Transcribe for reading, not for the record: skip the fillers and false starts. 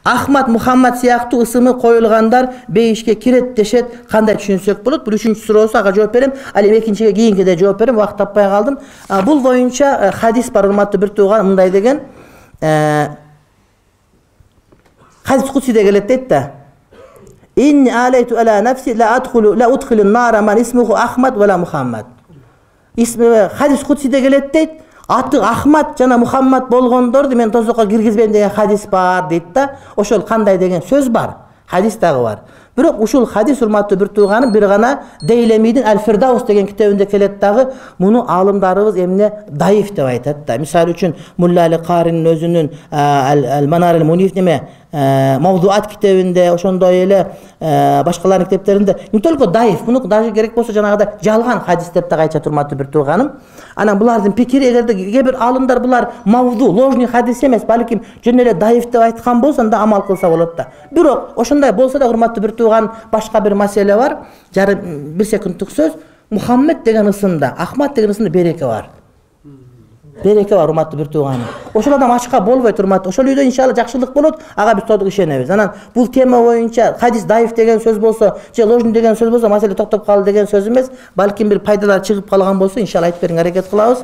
Ахмад, Мухаммад сыяктуу ысымы коюлгандар бейишке кирет дешет. Кандай түшүнсөк болот? Бул үчүнчү суроосу, ага жооп берем. Ал эми экинчиге кийинкиде жооп берем. Убакыт таппай калдым. Бул боюнча хадис бар, урматтуу бир тууган, мындай деген. Хадис кутсиде келет дейт да. Инни алейту ала нафси ла удхилун нара ман исмуху Ахмад вала Мухаммад. Хадис кутсиде келет дейт. Аты Ахмад жана Мухаммад болгондорду мен тозокко киргизбейм деген хадис бар дейт да. Ошол кандай деген сөз бар. Хадис дагы бар. Бирок ушул хадис, урматтуу бир тууганым, бир гана Дейлемидин Аль-Фирдаус деген китебинде келет дагы. Муну алымдарыбыз эмне даиф деп айтат да. Мисалы үчүн Мулла Али Каринин өзүнүн Аль-Манар аль-Муниф неме Мавдуат китебинде, ошондой эле башкалардын китептеринде не только даиф, муну даже керек болсо жанагыдай жалган хадис деп да айтат, урматтуу бир тууганым. Анан булардын пикири, эгерде кээ бир алымдар булар мавду, ложный хадис эмес, балким жөн эле даиф деп айткан болсо, анда амал кылса болот да. Бирок ошондой болсо да, урматтуу бир тууган, башка бир маселе бар. Бир секундтук сөз. Мухаммед деген ысымда, Ахмад деген ысымда береке бар. Береке бар, урматтуу бир тууганым. Ошол адам ачка болбойт, урматтуу. Ошол үйдө иншалла жакшылык болот. Ага биз толук ишенебиз. Анан бул тема боюнча хадис даиф деген сөз болсо, же ложный деген сөз болсо, маселе токтоп калды деген сөз эмес. Балким бир пайдалар чыгып калган болсо, иншалла айтып бериңер, аракет кылабыз.